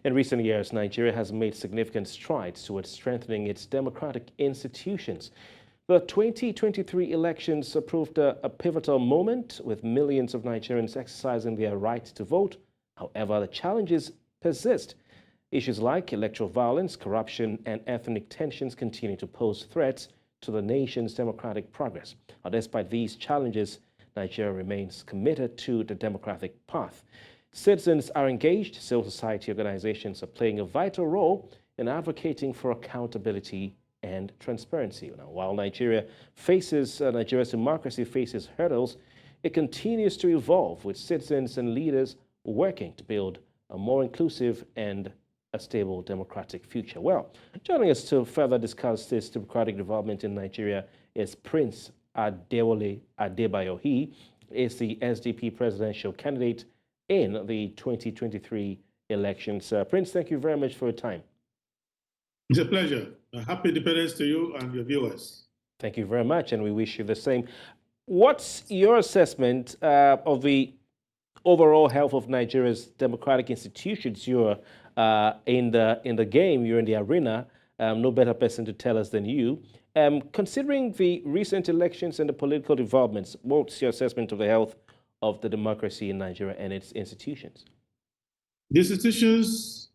In recent years, Nigeria has made significant strides towards strengthening its democratic institutions. The 2023 elections proved a pivotal moment, with millions of Nigerians exercising their right to vote. However, the challenges persist. Issues like electoral violence, corruption, and ethnic tensions continue to pose threats to the nation's democratic progress. Despite these challenges, Nigeria remains committed to the democratic path. Citizens are engaged. Civil society organizations are playing a vital role in advocating for accountability and transparency. Now, while Nigeria's democracy faces hurdles, it continues to evolve, with citizens and leaders working to build a more inclusive and a stable democratic future. Well, joining us to further discuss this democratic development in Nigeria is Prince Adewole Adebayo. He is the SDP presidential candidate in the 2023 elections. Prince, thank you very much for your time. It's a pleasure. Happy Independence to you and your viewers. Thank you very much, and we wish you the same. What's your assessment of the overall health of Nigeria's democratic institutions? You're in the game, you're in the arena. No better person to tell us than you. Considering the recent elections and the political developments, what's your assessment of the health of the democracy in Nigeria and its institutions? The institutions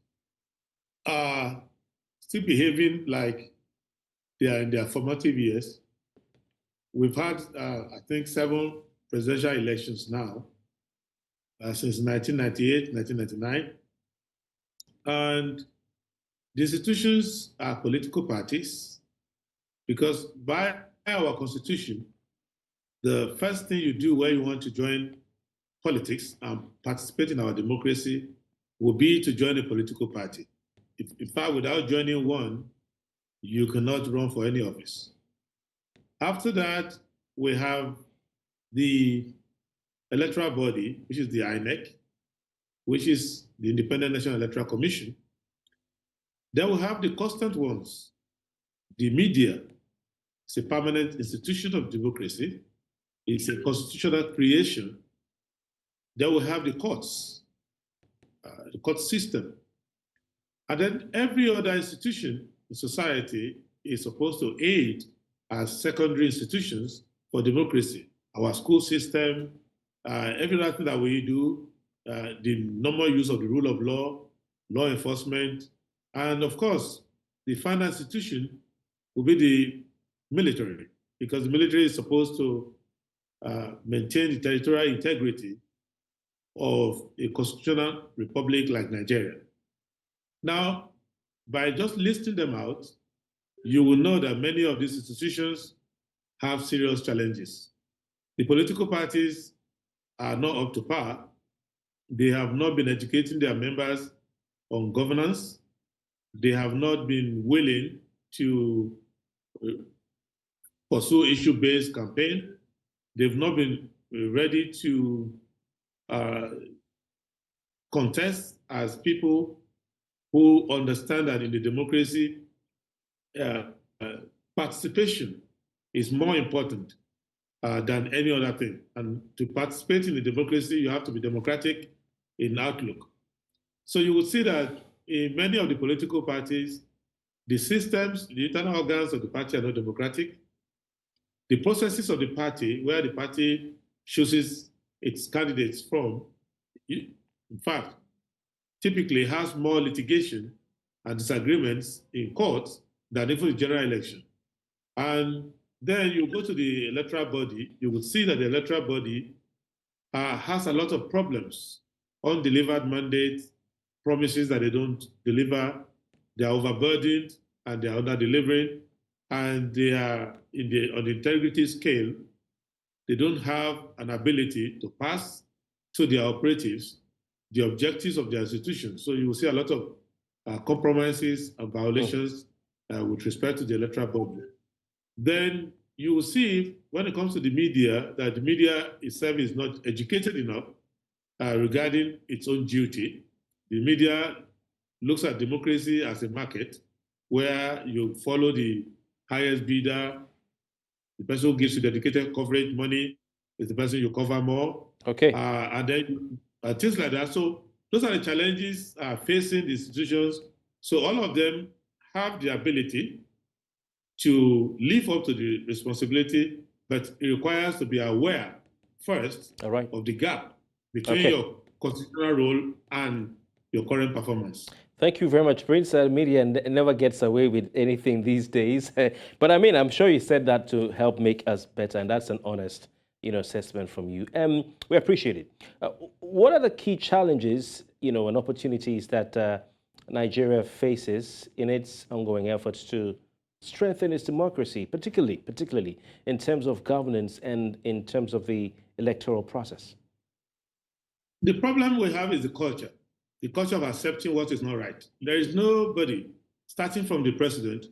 are still behaving like they are in their formative years. We've had, I think, 7 presidential elections now since 1998, 1999. And the institutions are political parties because by our constitution, the first thing you do when you want to join politics and participate in our democracy will be to join a political party. In fact, without joining one, you cannot run for any office. After that, we have the electoral body, which is the INEC, which is the Independent National Electoral Commission. Then we have the constant ones. The media is a permanent institution of democracy. It's a constitutional creation. Then we have the courts, the court system. And then every other institution in society is supposed to aid as secondary institutions for democracy. Our school system, everything that we do, the normal use of the rule of law, law enforcement, and of course, the final institution will be the military, because the military is supposed to maintain the territorial integrity of a constitutional republic like Nigeria. Now, by just listing them out, you will know that many of these institutions have serious challenges. The political parties are not up to par. They have not been educating their members on governance. They have not been willing to pursue issue-based campaign. They've not been ready to contest as people who understand that in the democracy, participation is more important than any other thing. And to participate in the democracy, you have to be democratic in outlook. So you will see that in many of the political parties, the systems, the internal organs of the party are not democratic. The processes of the party, where the party chooses its candidates from, in fact, typically has more litigation and disagreements in courts than even the general election. And then you go to the electoral body, you will see that the electoral body has a lot of problems, undelivered mandates, promises that they don't deliver, they are overburdened and they are under-delivering, and they are on the integrity scale, they don't have an ability to pass to their operatives the objectives of their institution. So you will see a lot of compromises and violations with respect to the electoral body. Then you will see, when it comes to the media, that the media itself is not educated enough regarding its own duty. The media looks at democracy as a market where you follow the highest bidder. The person who gives you dedicated coverage money is the person you cover more. Okay. And then things like that. So those are the challenges facing the institutions. So all of them have the ability to live up to the responsibility, but it requires to be aware first of the gap between your constitutional role and your current performance. Thank you very much, Prince. Media never gets away with anything these days. But I mean, I'm sure you said that to help make us better, and that's an honest, assessment from you. We appreciate it. What are the key challenges, and opportunities that Nigeria faces in its ongoing efforts to strengthen its democracy, particularly in terms of governance and in terms of the electoral process? The problem we have is the culture of accepting what is not right. There is nobody, starting from the president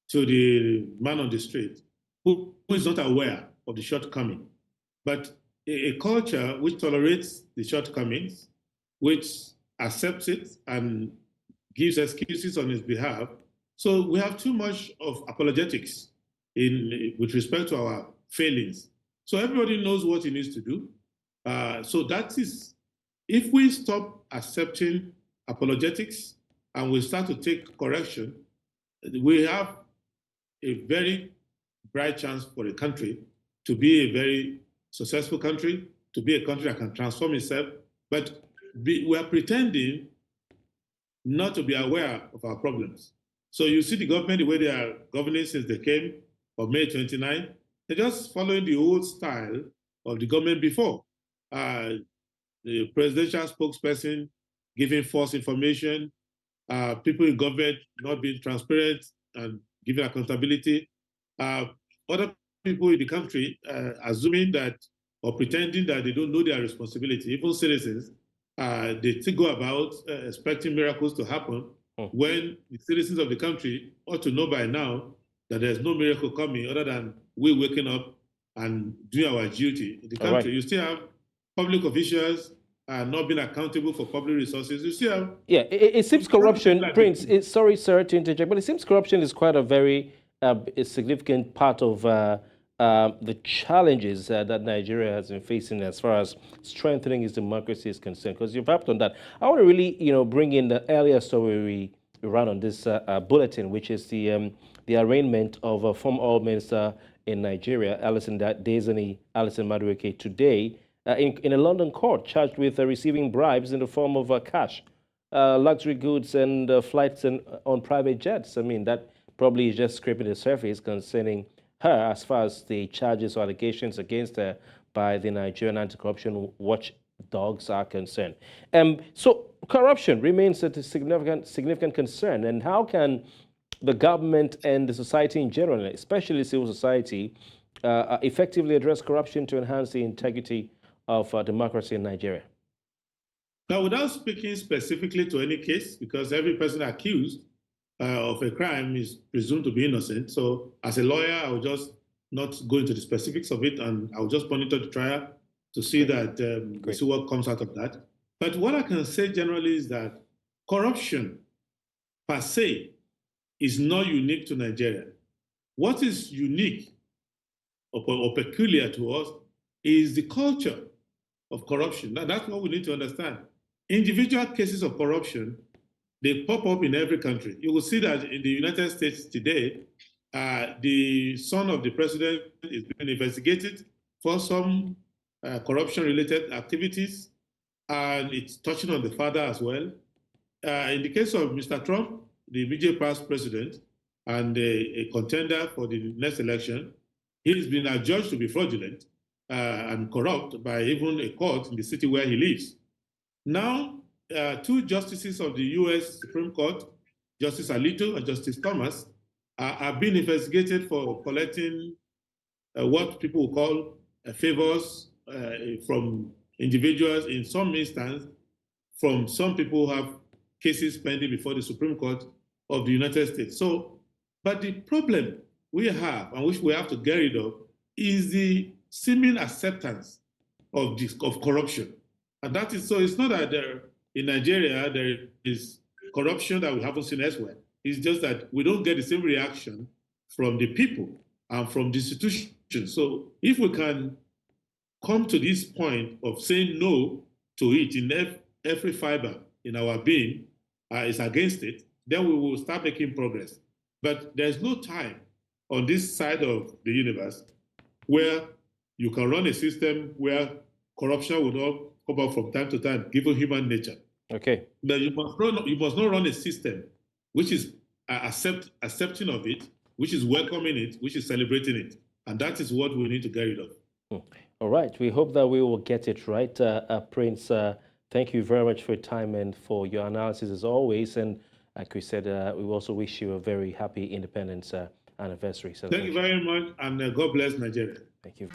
to the man on the street, who is not aware of the shortcoming. But a culture which tolerates the shortcomings, which accepts it and gives excuses on his behalf. So we have too much of apologetics with respect to our failings. So everybody knows what he needs to do. So that is, if we stop accepting apologetics and we start to take correction, we have a very bright chance for the country to be a very successful country, to be a country that can transform itself. But we are pretending not to be aware of our problems. So you see the government, the way they are governing since they came on May 29, they're just following the old style of the government before. The presidential spokesperson giving false information, people in government not being transparent and giving accountability, other people in the country assuming that or pretending that they don't know their responsibility, even citizens, they still go about expecting miracles to happen when the citizens of the country ought to know by now that there's no miracle coming other than we waking up and doing our duty. In the country, you still have public officials not being accountable for public resources. You still have... Yeah, it seems corruption, Prince, sorry, sir, to interject, but it seems corruption is quite a very a significant part of the challenges that Nigeria has been facing as far as strengthening its democracy is concerned. Because you've harped on that. I want to really, bring in the earlier story we ran on this bulletin, which is the arraignment of a former oil minister in Nigeria, Alison Madueke, today in a London court, charged with receiving bribes in the form of cash, luxury goods, and flights on private jets. I mean, that probably is just scraping the surface concerning her as far as the charges or allegations against her by the Nigerian anti-corruption watchdogs are concerned. So corruption remains a significant concern. And how can the government and the society in general, especially civil society, effectively address corruption to enhance the integrity of democracy in Nigeria? Now, without speaking specifically to any case, because every person accused of a crime is presumed to be innocent. So as a lawyer, I will just not go into the specifics of it, and I will just monitor the trial to see that we see what comes out of that. But what I can say generally is that corruption per se is not unique to Nigeria. What is unique or peculiar to us is the culture of corruption. Now, that's what we need to understand. Individual cases of corruption, they pop up in every country. You will see that in the United States today, the son of the president is being investigated for some corruption-related activities, and it's touching on the father as well. In the case of Mr. Trump, the immediate past president and a contender for the next election, he's been adjudged to be fraudulent and corrupt by even a court in the city where he lives. Now, two justices of the U.S. Supreme Court, Justice Alito and Justice Thomas, are being investigated for collecting what people will call favors from individuals, in some instances, from some people who have cases pending before the Supreme Court of the United States. So, but the problem we have, and which we have to get rid of, is the seeming acceptance of corruption. And that is, so it's not that in Nigeria there is corruption that we haven't seen elsewhere. It's just that we don't get the same reaction from the people and from the institutions. So if we can come to this point of saying no to it every fiber in our being is against it, then we will start making progress. But there's no time on this side of the universe where you can run a system where corruption will not come up from time to time, given human nature. Okay. But you must not run a system which is accepting of it, which is welcoming it, which is celebrating it. And that is what we need to get rid of. All right. We hope that we will get it right. Prince, thank you very much for your time and for your analysis as always. And like we said, we also wish you a very happy Independence anniversary celebration. Thank you very much, and God bless Nigeria. Thank you.